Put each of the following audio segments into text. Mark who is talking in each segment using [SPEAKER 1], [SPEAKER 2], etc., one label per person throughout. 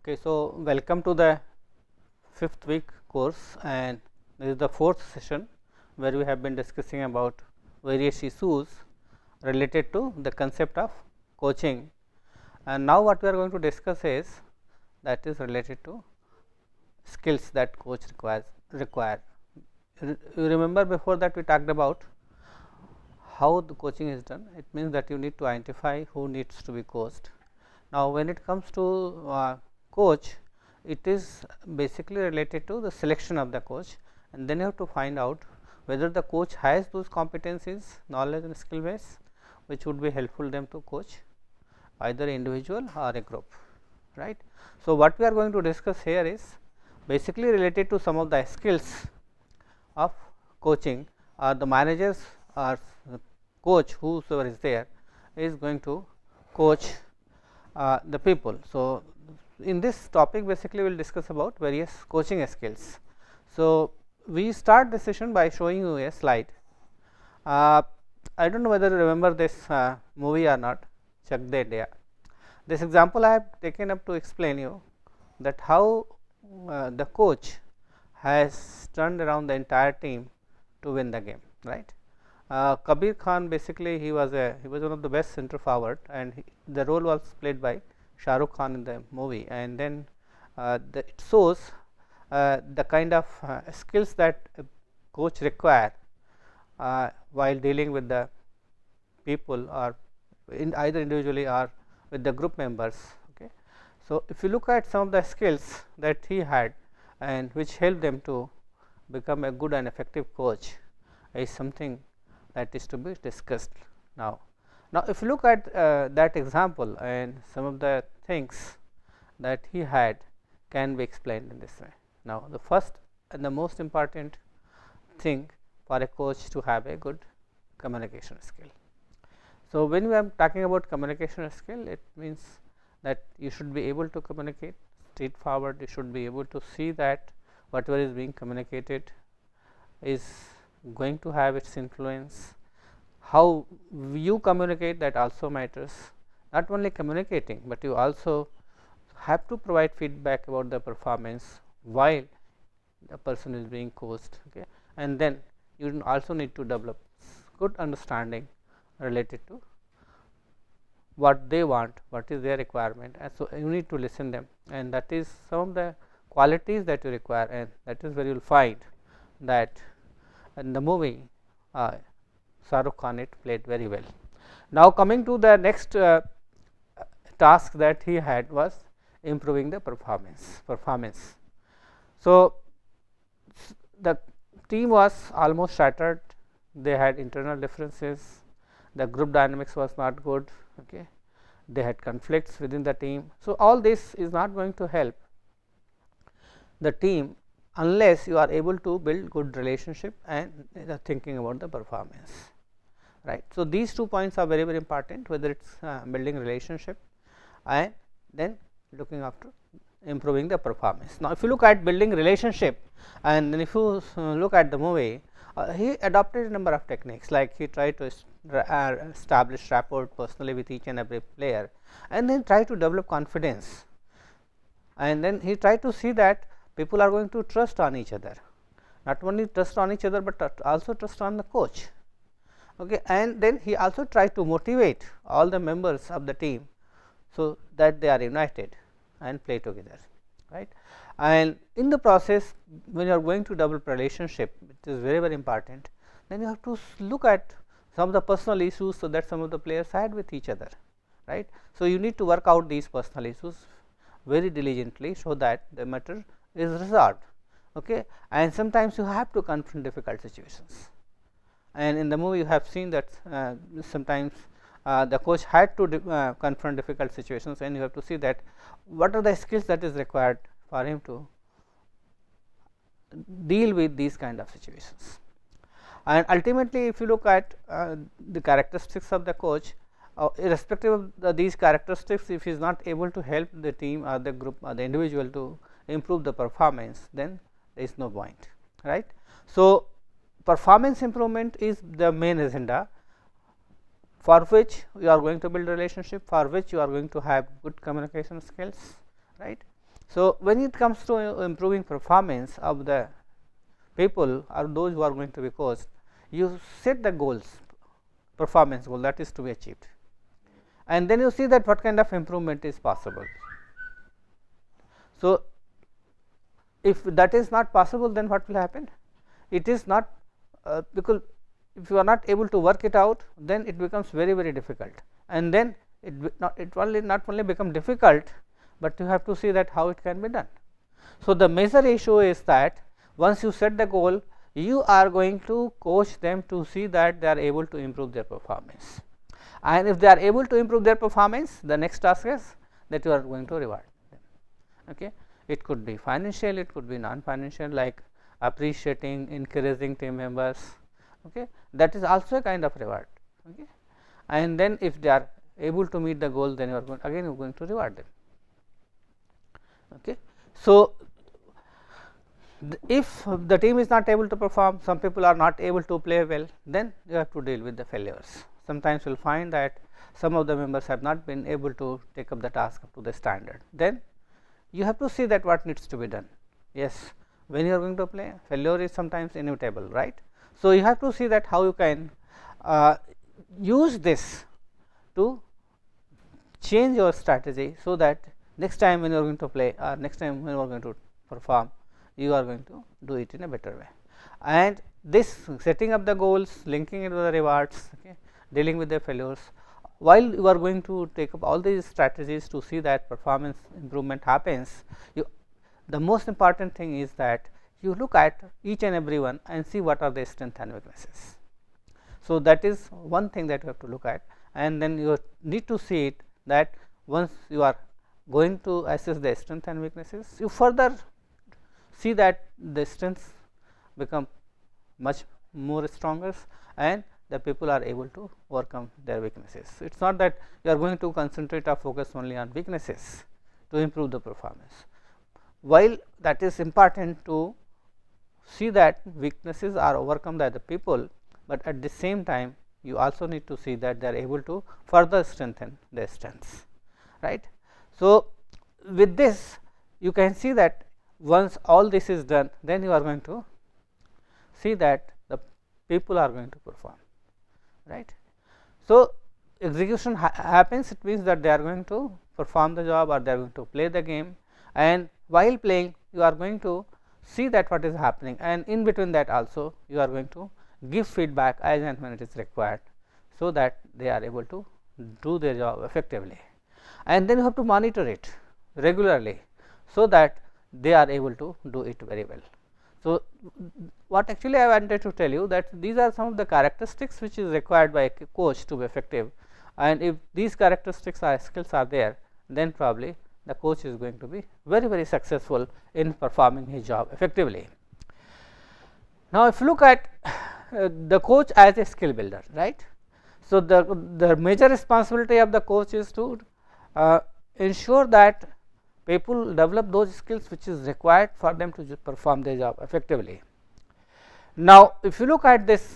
[SPEAKER 1] Okay, so welcome to the 5th week course, and this is the 4th session where we have been discussing about various issues related to the concept of coaching. And now what we are going to discuss is that is related to skills that coach require. You remember before that we talked about how the coaching is done. It means that you need to identify who needs to be coached. Now, when it comes to coach, it is basically related to the selection of the coach, and then you have to find out whether the coach has those competencies, knowledge and skill base which would be helpful them to coach either individual or a group, right. So, what we are going to discuss here is basically related to some of the skills of coaching, or the managers or coach whosoever is there is going to coach the people. So, in this topic basically we will discuss about various coaching skills. So, we start the session by showing you a slide. I do not know whether you remember this movie or not, Chak De India. This example I have taken up to explain you that how the coach has turned around the entire team to win the game, right. Kabir Khan, basically he was one of the best centre forward, and the role was played by Shah Rukh Khan in the movie, and then it shows the kind of skills that a coach require while dealing with the people, or either individually or with the group members. Okay. So, if you look at some of the skills that he had and which helped them to become a good and effective coach is something that is to be discussed now. Now, if you look at that example, and some of the things that he had can be explained in this way. Now, the first and the most important thing for a coach to have a good communication skill. So, when we are talking about communication skill, it means that you should be able to communicate straightforward. You should be able to see that whatever is being communicated is going to have its influence. How you communicate, that also matters. Not only communicating, but you also have to provide feedback about the performance while the person is being coached. Okay. And then you also need to develop good understanding related to what they want, what is their requirement, and so you need to listen them, and that is some of the qualities that you require, and that is where you will find that in the movie Shah Rukh Khan it played very well. Now, coming to the next task that he had was improving the performance. So, the team was almost shattered. They had internal differences, the group dynamics was not good. Okay. They had conflicts within the team. So, all this is not going to help the team unless you are able to build good relationship and thinking about the performance, right. So, these 2 points are very important, whether it is building relationship and then looking after improving the performance. Now, if you look at building relationship, and then if you look at the movie, he adopted a number of techniques, like he tried to establish rapport personally with each and every player, and then try to develop confidence, and then he tried to see that people are going to trust on each other, not only trust on each other, but also trust on the coach. Okay. And then he also tried to motivate all the members of the team, so that they are united and play together, right. And in the process, when you are going to develop relationship, it is very important, then you have to look at some of the personal issues, so that some of the players had with each other, right. So, you need to work out these personal issues very diligently, so that the matter is resolved. Okay. And sometimes you have to confront difficult situations, and in the movie you have seen that sometimes the coach had to confront difficult situations, and you have to see that what are the skills that is required for him to deal with these kind of situations. And ultimately, if you look at the characteristics of the coach, irrespective of these characteristics, if he is not able to help the team or the group or the individual to improve the performance, then there is no point, right. So, performance improvement is the main agenda, for which you are going to build relationship, for which you are going to have good communication skills, right. So, when it comes to improving performance of the people or those who are going to be coached, you set the goals, performance goal that is to be achieved, and then you see that what kind of improvement is possible. So, if that is not possible, then what will happen? It is not because if you are not able to work it out, then it becomes very difficult, and then it not only become difficult, but you have to see that how it can be done. So, the major issue is that once you set the goal, you are going to coach them to see that they are able to improve their performance, and if they are able to improve their performance, the next task is that you are going to reward them. Okay. It could be financial, it could be non-financial, like appreciating, encouraging team members. Okay. That is also a kind of reward. Okay. And then if they are able to meet the goal, then you are going to reward them. Okay. So, if the team is not able to perform, some people are not able to play well, then you have to deal with the failures. Sometimes you will find that some of the members have not been able to take up the task up to the standard, then you have to see that what needs to be done. Yes, when you are going to play, failure is sometimes inevitable, right. So, you have to see that how you can use this to change your strategy, so that next time when you are going to play or next time when you are going to perform, you are going to do it in a better way. And this setting up the goals, linking it with the rewards, okay, dealing with the failures, while you are going to take up all these strategies to see that performance improvement happens, the most important thing is that you look at each and every one and see what are the strengths and weaknesses. So, that is one thing that you have to look at, and then you need to see it that once you are going to assess the strengths and weaknesses, you further see that the strengths become much more stronger and the people are able to overcome their weaknesses. It is not that you are going to concentrate or focus only on weaknesses to improve the performance. While that is important to see that weaknesses are overcome by the people, but at the same time you also need to see that they are able to further strengthen their strengths, right. So, with this you can see that once all this is done, then you are going to see that the people are going to perform, right. So, execution happens, it means that they are going to perform the job or they are going to play the game, and while playing you are going to see that what is happening, and in between that also you are going to give feedback as and when it is required, so that they are able to do their job effectively, and then you have to monitor it regularly, so that they are able to do it very well. So, what actually I wanted to tell you that these are some of the characteristics which is required by a coach to be effective, and if these characteristics or skills are there, then probably the coach is going to be very successful in performing his job effectively. Now, if you look at the coach as a skill builder, right. So, the major responsibility of the coach is to ensure that people develop those skills which is required for them to perform their job effectively. Now, if you look at this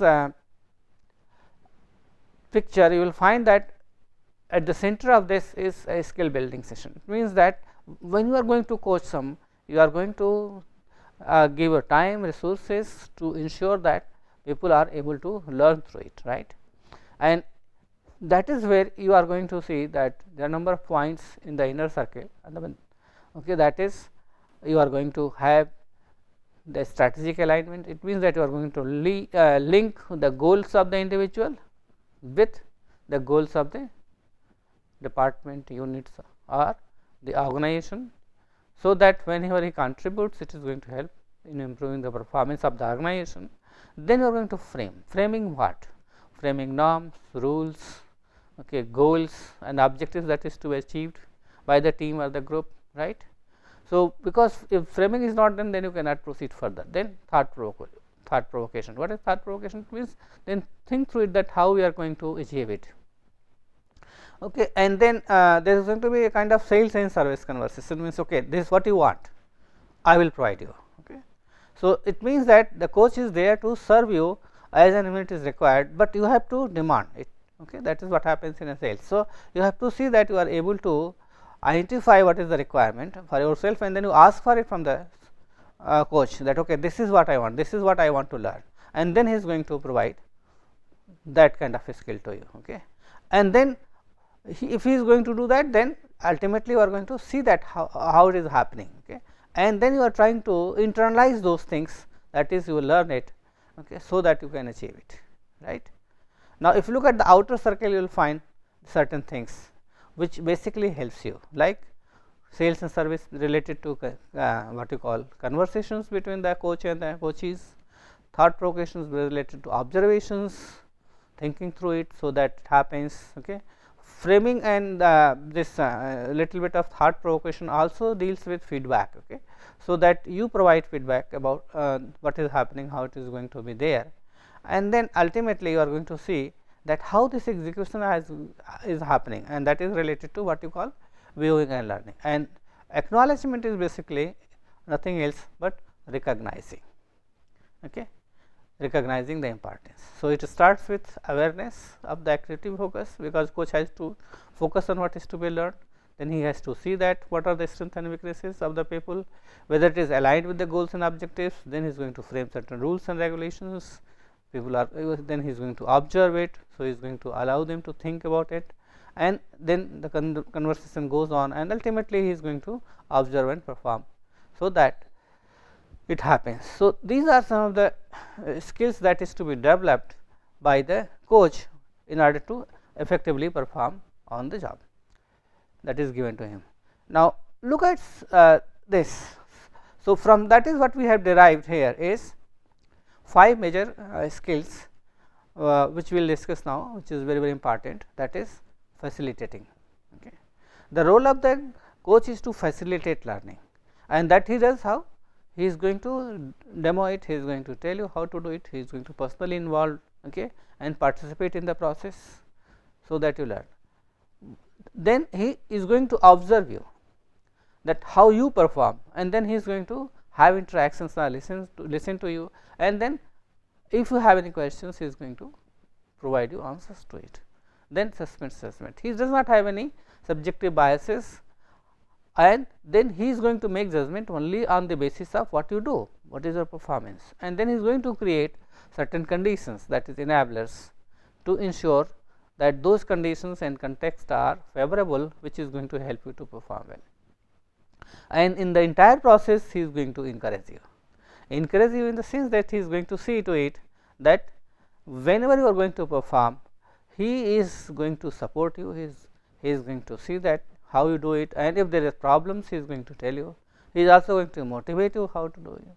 [SPEAKER 1] picture, you will find that at the center of this is a skill building session. It means that when you are going to coach some, you are going to give your time, resources to ensure that people are able to learn through it, right. And that is where you are going to see that there are number of points in the inner circle, okay, that is you are going to have the strategic alignment. It means that you are going to link the goals of the individual with the goals of the department, units or the organization, so that whenever he contributes, it is going to help in improving the performance of the organization. Then you are going to framing what? Framing norms, rules, okay, goals and objectives that is to be achieved by the team or the group, right. So, because if framing is not done, then you cannot proceed further. Then thought provocation. What is thought provocation? It means then think through it that how we are going to achieve it. Okay, and then there is going to be a kind of sales and service conversation. Means okay, this is what you want, I will provide you. Okay, so it means that the coach is there to serve you as and when it is required, but you have to demand it. Okay, that is what happens in a sales. So, you have to see that you are able to identify what is the requirement for yourself, and then you ask for it from the coach that okay, this is what I want, this is what I want to learn, and then he is going to provide that kind of a skill to you. Okay. And then if he is going to do that, then ultimately you are going to see that how it is happening. Okay. And then you are trying to internalize those things, that is you will learn it, okay, so that you can achieve it, right. Now, if you look at the outer circle, you will find certain things which basically helps you, like sales and service related to what you call conversations between the coach and the coachees, thought provocations related to observations, thinking through it so that it happens. Okay. Framing and this little bit of thought provocation also deals with feedback. Okay. So that you provide feedback about what is happening, how it is going to be there, and then ultimately you are going to see that how this execution is happening, and that is related to what you call viewing and learning. And acknowledgement is basically nothing else but recognizing. Okay. Recognizing the importance. So, it starts with awareness of the activity focus, because coach has to focus on what is to be learned. Then he has to see that what are the strengths and weaknesses of the people, whether it is aligned with the goals and objectives. Then he is going to frame certain rules and regulations. People are then he is going to observe it. So, he is going to allow them to think about it, and then the conversation goes on, and ultimately he is going to observe and perform, so that it happens. So, these are some of the skills that is to be developed by the coach in order to effectively perform on the job that is given to him. Now, look at this. So, from that is what we have derived here is 5 major skills which we will discuss now, which is very important, that is facilitating. Okay. The role of the coach is to facilitate learning, and that he does how? He is going to demo it, he is going to tell you how to do it, he is going to personally involve, okay, and participate in the process, so that you learn. Then he is going to observe you, that how you perform, and then he is going to have interactions, listen to you, and then if you have any questions, he is going to provide you answers to it. Then assessment, he does not have any subjective biases, and then he is going to make judgment only on the basis of what you do, what is your performance, and then he is going to create certain conditions, that is enablers, to ensure that those conditions and context are favorable, which is going to help you to perform well. And in the entire process, he is going to encourage you in the sense that he is going to see to it that whenever you are going to perform, he is going to support you, he is going to see that how you do it, and if there is problems, he is going to tell you. He is also going to motivate you how to do it.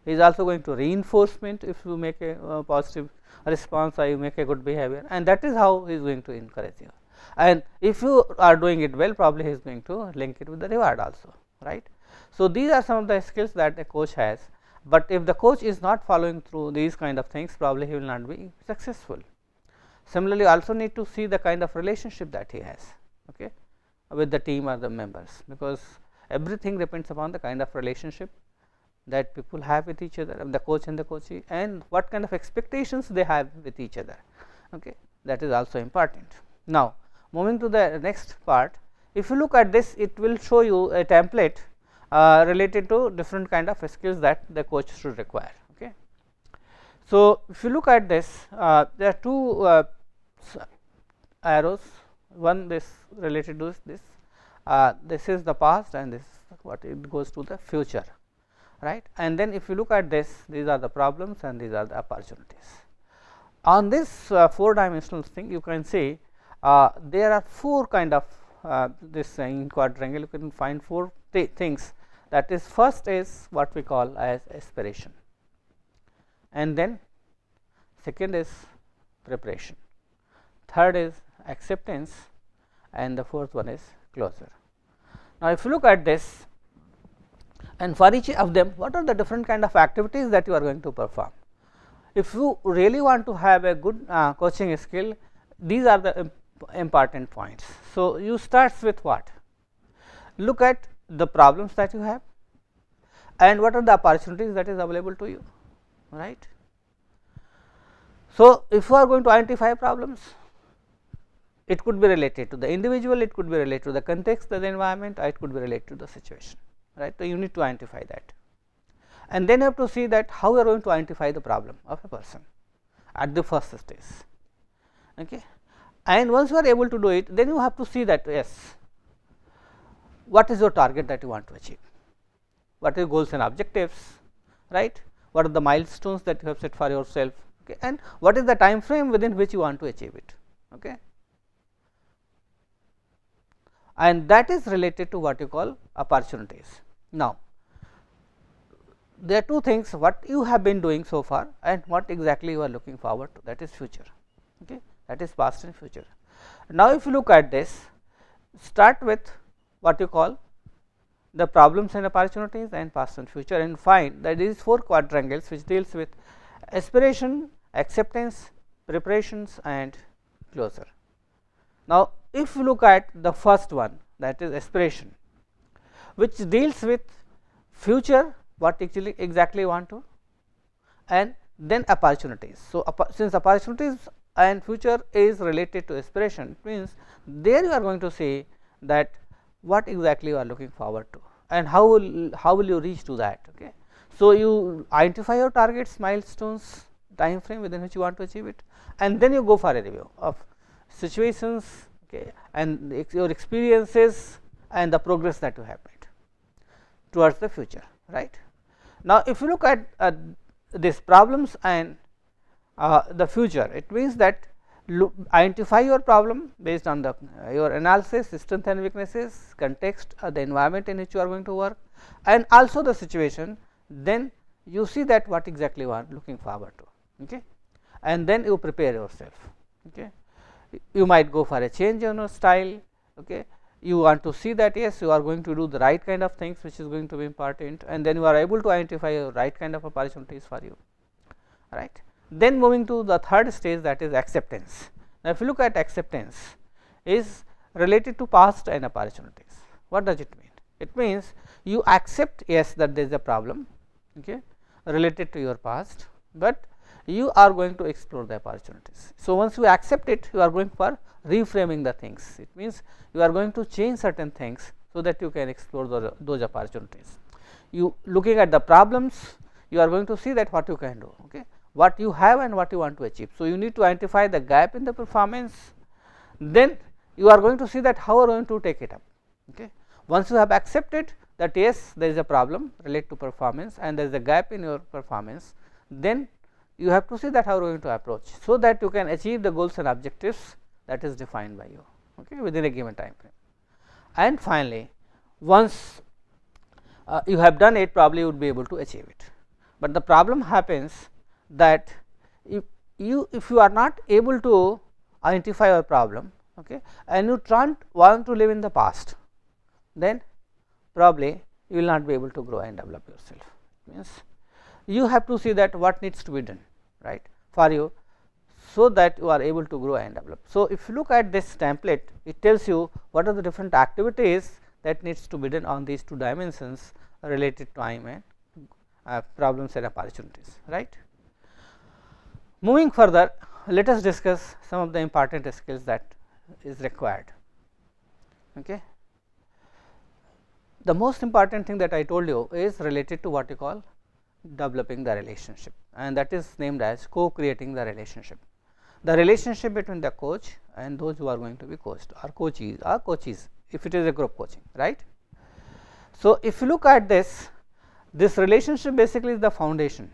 [SPEAKER 1] He is also going to reinforcement if you make a positive response or you make a good behavior, and that is how he is going to encourage you. And if you are doing it well, probably he is going to link it with the reward also, right. So, these are some of the skills that a coach has, but if the coach is not following through these kind of things, probably he will not be successful. Similarly, also need to see the kind of relationship that he has, okay, with the team or the members, because everything depends upon the kind of relationship that people have with each other, the coach and the coachee, and what kind of expectations they have with each other. Okay, that is also important. Now, moving to the next part, if you look at this, it will show you a template related to different kind of skills that the coach should require. Okay. So, if you look at this, there are 2 arrows, one this related to this, this is the past, and this is what it goes to the future, right. And then if you look at this, these are the problems and these are the opportunities. On this 4-dimensional thing, you can see there are 4 kind of this in quadrangle, you can find 4 things, that is, first is what we call as aspiration, and then second is preparation, third is acceptance, and the fourth one is closure. Now, if you look at this, and for each of them, what are the different kind of activities that you are going to perform? If you really want to have a good coaching skill, these are the important points. So, you start with what? Look at the problems that you have, and what are the opportunities that is available to you, right. So, if you are going to identify problems, it could be related to the individual, it could be related to the context of the environment, or it could be related to the situation, right. So, you need to identify that, and then you have to see that how you are going to identify the problem of a person at the first stage. Okay. And once you are able to do it, then you have to see that yes, what is your target that you want to achieve, what are your goals and objectives, right, what are the milestones that you have set for yourself, okay, and what is the time frame within which you want to achieve it. Okay. And that is related to what you call opportunities. Now, there are two things, what you have been doing so far and what exactly you are looking forward to, that is future, okay, that is past and future. Now, if you look at this, start with what you call the problems and opportunities and past and future, and find that these 4 quadrangles which deals with aspiration, acceptance, preparations and closure. Now, if you look at the first one, that is aspiration, which deals with future, what actually exactly you want to, and then opportunities. So, since opportunities and future is related to aspiration, it means there you are going to see that what exactly you are looking forward to and how will you reach to that. Okay. So, you identify your targets, milestones, time frame within which you want to achieve it, and then you go for a review of situations, okay, and your experiences and the progress that you have made towards the future, right. Now, if you look at these problems and the future, it means that identify your problem based on the your analysis, strength and weaknesses, context, the environment in which you are going to work, and also the situation. Then you see that what exactly you are looking forward to, okay, and then you prepare yourself. Okay. You might go for a change in your style. Okay. You want to see that yes, you are going to do the right kind of things which is going to be important, and then you are able to identify the right kind of opportunities for you, right. Then moving to the third stage, that is acceptance. Now, if you look at acceptance is related to past and opportunities. What does it mean? It means you accept yes that there is a problem, okay, related to your past, but you are going to explore the opportunities. So, once you accept it, you are going for reframing the things. It means you are going to change certain things so that you can explore those opportunities. You looking at the problems, you are going to see that what you can do, okay, what you have and what you want to achieve. So, you need to identify the gap in the performance, then you are going to see that how you are going to take it up. Okay. Once you have accepted that yes, there is a problem related to performance and there is a gap in your performance, then you have to see that how you are going to approach, so that you can achieve the goals and objectives that is defined by you, okay, within a given time frame. And finally, once you have done it, probably you would be able to achieve it. But the problem happens that if you are not able to identify your problem, okay, and you don't want to live in the past, then probably you will not be able to grow and develop yourself. Means you have to see that what needs to be done, right, for you, so that you are able to grow and develop. So, if you look at this template, it tells you what are the different activities that needs to be done on these 2 dimensions related to time and problems and opportunities, right. Moving further, let us discuss some of the important skills that is required. Okay. The most important thing that I told you is related to what you call developing the relationship, and that is named as co-creating the relationship. The relationship between the coach and those who are going to be coached, or coaches if it is a group coaching, right. So, if you look at this relationship basically is the foundation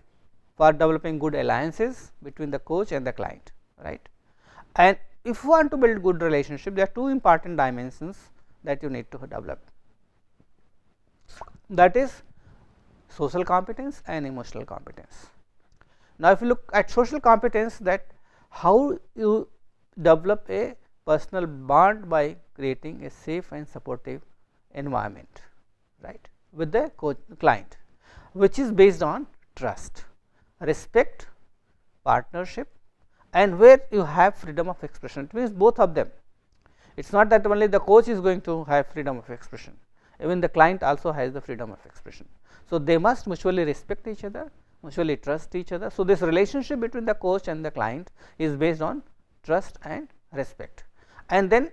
[SPEAKER 1] for developing good alliances between the coach and the client, right. And if you want to build good relationship, there are 2 important dimensions that you need to develop, that is social competence and emotional competence. Now, if you look at social competence, that how you develop a personal bond by creating a safe and supportive environment, right, with the client, which is based on trust, respect, partnership, and where you have freedom of expression. It means both of them. It is not that only the coach is going to have freedom of expression, even the client also has the freedom of expression. So, they must mutually respect each other, mutually trust each other. So, this relationship between the coach and the client is based on trust and respect, and then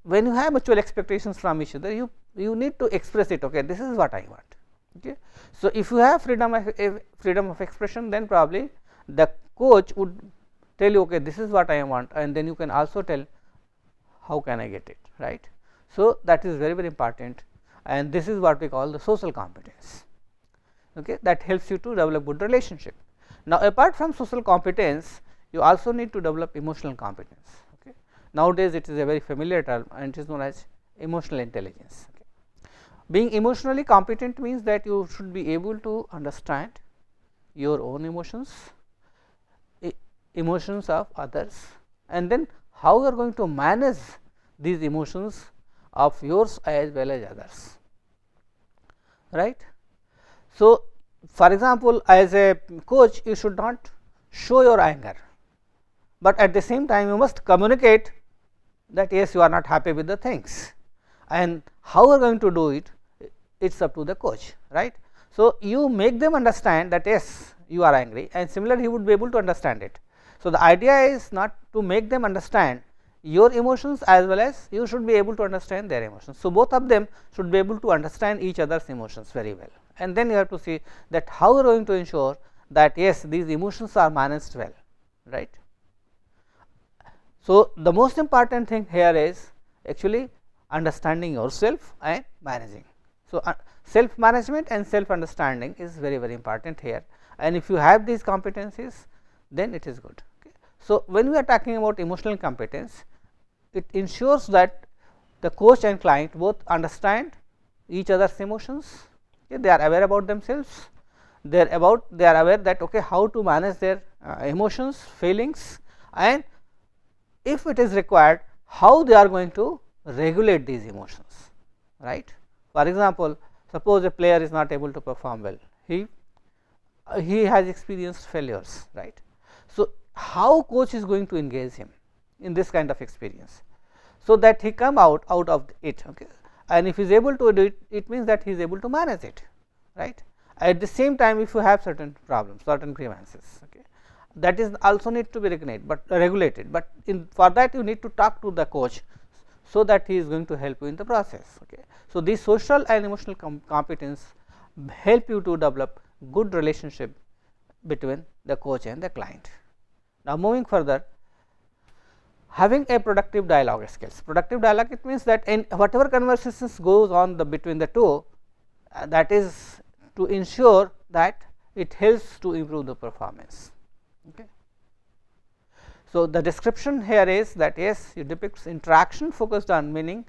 [SPEAKER 1] when you have mutual expectations from each other, you need to express it. Okay, this is what I want. Okay. So, if you have freedom of expression, then probably the coach would tell you, okay, this is what I want, and then you can also tell how can I get it, right. So, that is very important, and this is what we call the social competence. Okay, that helps you to develop good relationship. Now, apart from social competence, you also need to develop emotional competence. Okay. Nowadays, it is a very familiar term, and it is known as emotional intelligence. Okay. Being emotionally competent means that you should be able to understand your own emotions, emotions of others, and then how you are going to manage these emotions of yours as well as others, right. So, for example, as a coach, you should not show your anger, but at the same time you must communicate that yes, you are not happy with the things, and how you are going to do it, it is up to the coach, right. So, you make them understand that yes, you are angry, and similarly he would be able to understand it. So, the idea is not to make them understand your emotions as well as you should be able to understand their emotions. So, both of them should be able to understand each other's emotions very well, and then you have to see that how you are going to ensure that yes, these emotions are managed well, right. So, the most important thing here is actually understanding yourself and managing. So, self management and self understanding is very important here, and if you have these competencies, then it is good. Okay. So, when we are talking about emotional competence, it ensures that the coach and client both understand each other's emotions. Okay, they are aware about themselves, they are aware that okay, how to manage their emotions, feelings, and if it is required, how they are going to regulate these emotions, right. For example, suppose a player is not able to perform well, he has experienced failures, right. So, how coach is going to engage him in this kind of experience, so that he come out of it, okay. And if he is able to do it, it means that he is able to manage it, right. At the same time, if you have certain problems, certain grievances, okay, that is also need to be regulated, but for that you need to talk to the coach, so that he is going to help you in the process. Okay. So, these social and emotional competence help you to develop good relationship between the coach and the client. Now, moving further, having a productive dialogue skills. Productive dialogue, it means that in whatever conversations goes on between the two, that is to ensure that it helps to improve the performance. Okay. So, the description here is that yes, you depicts interaction focused on meaning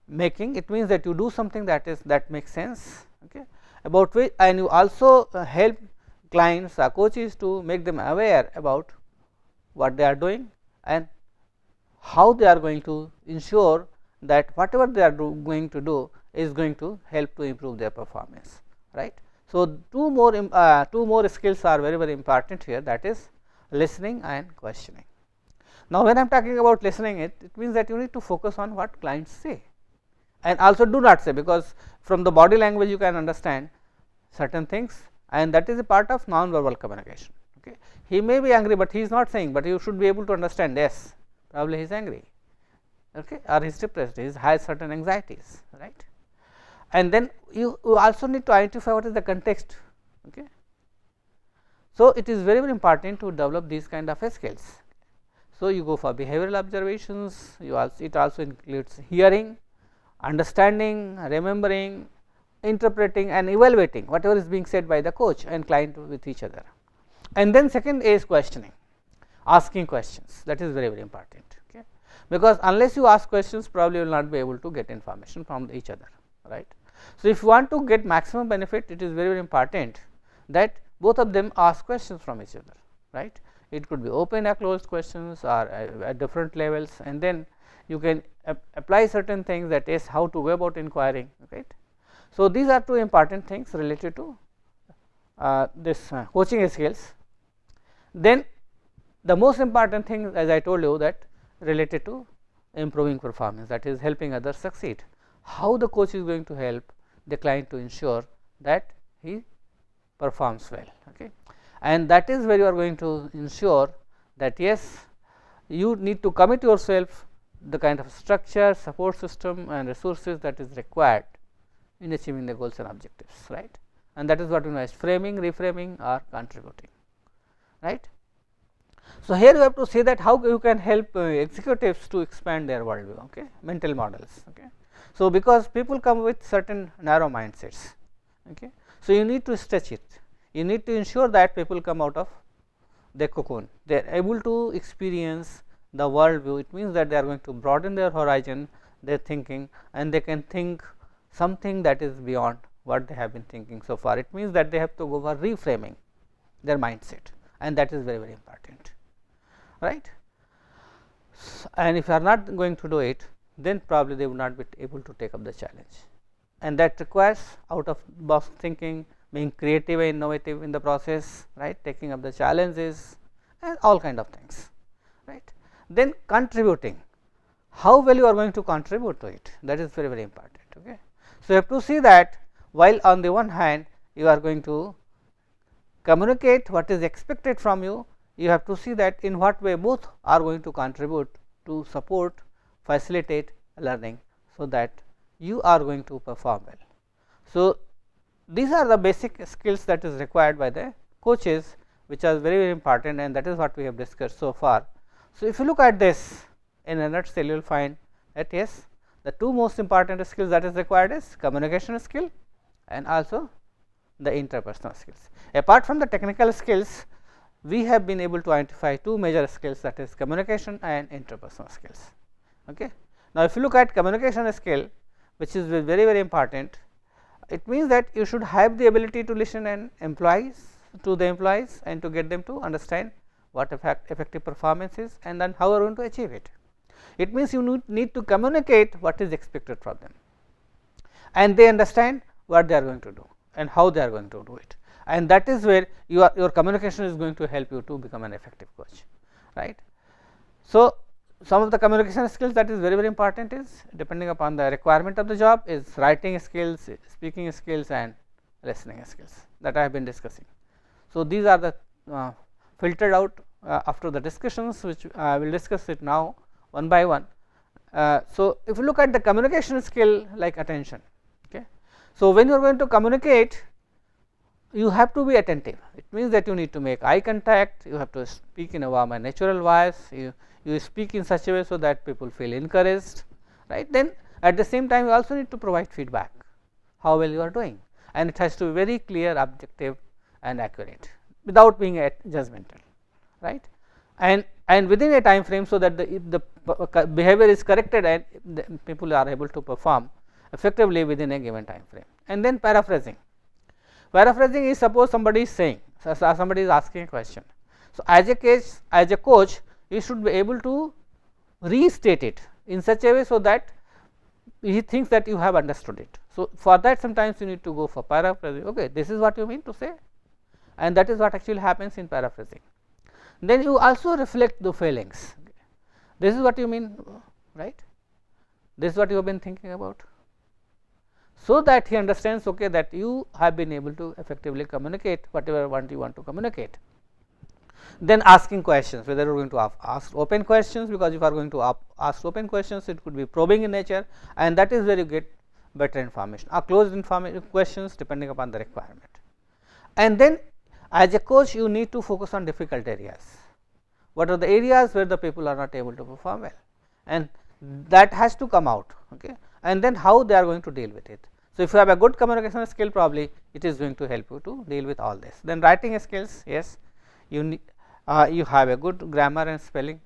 [SPEAKER 1] making. It means that you do something that makes sense, okay, about which, and you also help clients or coaches to make them aware about what they are doing and how they are going to ensure that whatever they are going to do is going to help to improve their performance, right. So, two more skills are very important here, that is listening and questioning. Now, when I am talking about listening, it means that you need to focus on what clients say, and also do not say, because from the body language you can understand certain things, and that is a part of non-verbal communication. Okay. He may be angry, but he is not saying, but you should be able to understand, yes, probably he is angry, okay, or he is depressed, he has certain anxieties, right. And then you also need to identify what is the context. Okay. So, it is very important to develop these kind of skills. So, you go for behavioral observations, it also includes hearing, understanding, remembering, interpreting and evaluating whatever is being said by the coach and client with each other. And then second is questioning, asking questions, that is very important, okay, because unless you ask questions, probably you will not be able to get information from each other, right. So, if you want to get maximum benefit, it is very important that both of them ask questions from each other, right. It could be open or closed questions or at different levels, and then you can apply certain things, that is how to go about inquiring, right. So, these are two important things related to this coaching skills. Then the most important thing, as I told you, that related to improving performance, that is helping others succeed. How the coach is going to help the client to ensure that he performs well, okay. And that is where you are going to ensure that yes, you need to commit yourself the kind of structure, support system and resources that is required in achieving the goals and objectives, right. And that is what we know as framing, reframing or contributing, right. So, here you have to see that how you can help executives to expand their worldview, okay, mental models. Okay. So, because people come with certain narrow mindsets, okay. So, you need to stretch it, you need to ensure that people come out of their cocoon, they are able to experience the worldview. It means that they are going to broaden their horizon, their thinking, and they can think something that is beyond what they have been thinking so far. It means that they have to go for reframing their mindset, and that is very, very important, right. And if you are not going to do it, then probably they will not be able to take up the challenge, and that requires out of box thinking, being creative and innovative in the process, right, taking up the challenges and all kind of things, right. Then contributing, how well you are going to contribute to it, that is very, very important. Okay. So, you have to see that while on the one hand you are going to communicate what is expected from you, you have to see that in what way both are going to contribute to support, facilitate learning, so that you are going to perform well. So, these are the basic skills that is required by the coaches, which are very, very important, and that is what we have discussed so far. So, if you look at this in a nutshell, you will find that yes, the two most important skills that is required is communication skill and also the interpersonal skills. Apart from the technical skills, we have been able to identify two major skills, that is communication and interpersonal skills. Okay. Now, if you look at communication skill, which is very, very important, it means that you should have the ability to listen and to the employees and to get them to understand what effective performance is, and then how you are going to achieve it. It means you need to communicate what is expected from them, and they understand what they are going to do and how they are going to do it, and that is where your communication is going to help you to become an effective coach, right. So, some of the communication skills that is very, very important is, depending upon the requirement of the job, is writing skills, speaking skills and listening skills that I have been discussing. So, these are the filtered out after the discussions, which I will discuss it now one by one. So, if you look at the communication skill like attention. Okay. So, when you are going to communicate, you have to be attentive. It means that you need to make eye contact, you have to speak in a warm and natural voice, you speak in such a way so that people feel encouraged, right. Then at the same time you also need to provide feedback, how well you are doing, and it has to be very clear, objective and accurate without being judgmental, right. And within a time frame, so that the behavior is corrected and the people are able to perform effectively within a given time frame. And then paraphrasing. Paraphrasing is, suppose somebody is saying, somebody is asking a question. So, as a coach, you should be able to restate it in such a way, so that he thinks that you have understood it. So, for that sometimes you need to go for paraphrasing. Okay, this is what you mean to say, and that is what actually happens in paraphrasing. Then you also reflect the feelings. This is what you mean, right? This is what you have been thinking about, so that he understands, okay, that you have been able to effectively communicate whatever you want to communicate. Then asking questions, whether you are going to ask open questions, because if you are going to ask open questions, it could be probing in nature, and that is where you get better information, or closed information questions depending upon the requirement. And then as a coach, you need to focus on difficult areas. What are the areas where the people are not able to perform well, and that has to come out, okay, and then how they are going to deal with it. So, if you have a good communication skill, probably it is going to help you to deal with all this. Then writing skills, yes, you have a good grammar and spelling.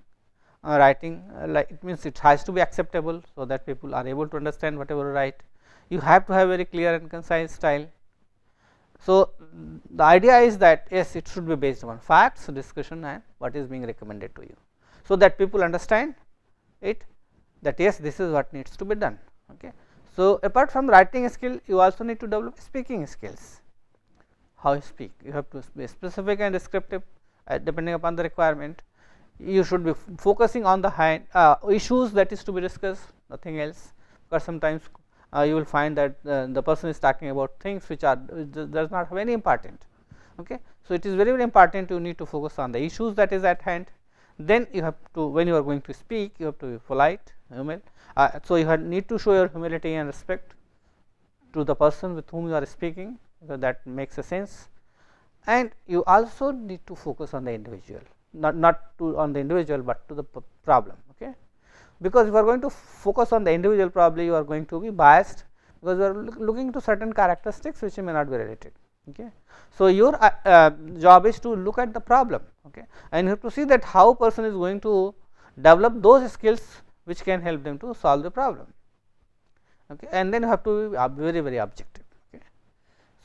[SPEAKER 1] Writing, like it means it has to be acceptable, so that people are able to understand whatever you write. You have to have very clear and concise style. So, the idea is that yes, it should be based on facts, discussion and what is being recommended to you, so that people understand it, that yes, this is what needs to be done. Okay. So, apart from writing skill, you also need to develop speaking skills. How you speak, you have to be specific and descriptive depending upon the requirement. You should be focusing on the issues that is to be discussed, nothing else, because sometimes you will find that the person is talking about things which does not have any important. Okay. So, it is very, very important, you need to focus on the issues that is at hand. Then you have to, when you are going to speak, you have to be polite, humble. So you need to show your humility and respect to the person with whom you are speaking, because that makes a sense. And you also need to focus on the individual, not to on the individual, but to the problem. Okay, because if you are going to focus on the individual, probably you are going to be biased, because you are looking to certain characteristics which may not be related. Okay. So your job is to look at the problem. Okay, and you have to see that how person is going to develop those skills which can help them to solve the problem. Okay, and then you have to be very objective. Okay,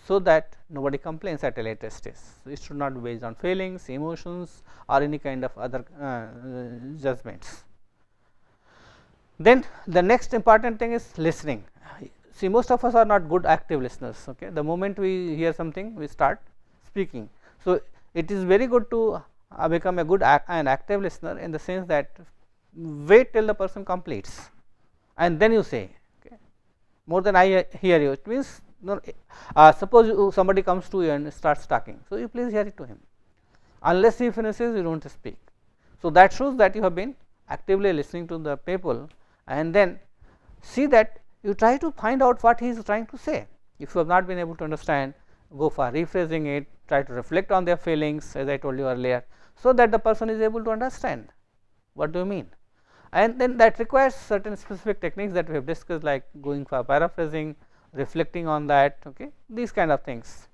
[SPEAKER 1] so that nobody complains at a later stage. So it should not be based on feelings, emotions, or any kind of other judgments. Then the next important thing is listening. See, most of us are not good active listeners. Okay, the moment we hear something, we start speaking. So it is very good to become a good and active listener, in the sense that wait till the person completes and then you say. Okay, more than I hear you. It means, no, suppose somebody comes to you and starts talking, so you please hear it to him. Unless he finishes, you do not speak. So that shows that you have been actively listening to the people, and then see that you try to find out what he is trying to say. If you have not been able to understand, go for rephrasing it, try to reflect on their feelings, as I told you earlier, so that the person is able to understand what do you mean. And then that requires certain specific techniques that we have discussed, like going for paraphrasing, reflecting on that, okay, these kind of things.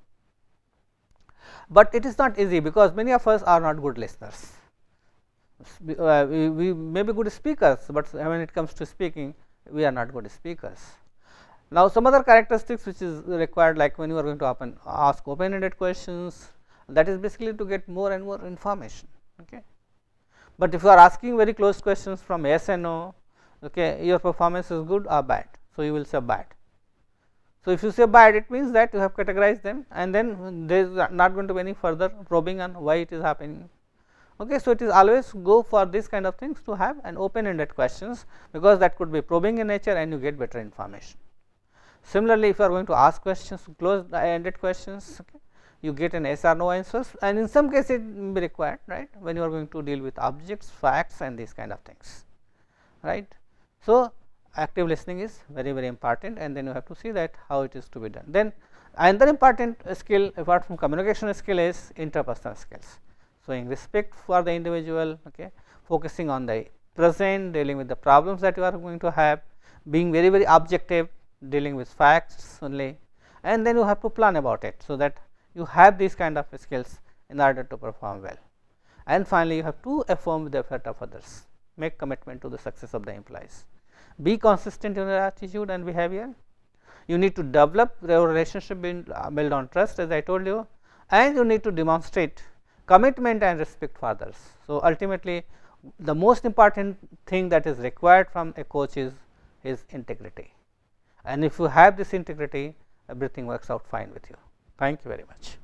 [SPEAKER 1] But it is not easy, because many of us are not good listeners. We may be good speakers, but when it comes to speaking, we are not good speakers. Now, some other characteristics which is required, like when you are going to ask open-ended questions, that is basically to get more and more information. Okay. But if you are asking very close questions from yes and no, okay, your performance is good or bad. So you will say bad. So if you say bad, it means that you have categorized them, and then there is not going to be any further probing on why it is happening. Okay, so it is always go for this kind of things to have an open-ended questions, because that could be probing in nature and you get better information. Similarly, if you are going to ask questions, closed-ended questions, okay, you get an yes or no answers, and in some cases it may be required, right, when you are going to deal with objects, facts, and these kind of things, right. So active listening is very important, and then you have to see that how it is to be done. Then another important skill apart from communication skill is interpersonal skills. Showing respect for the individual, okay, focusing on the present, dealing with the problems that you are going to have, being very objective, dealing with facts only, and then you have to plan about it, so that you have these kind of skills in order to perform well. And finally, you have to affirm the effort of others, make commitment to the success of the employees, be consistent in your attitude and behavior. You need to develop your relationship built on trust, as I told you, and you need to demonstrate commitment and respect for others. So ultimately, the most important thing that is required from a coach is his integrity, and if you have this integrity, everything works out fine with you. Thank you very much.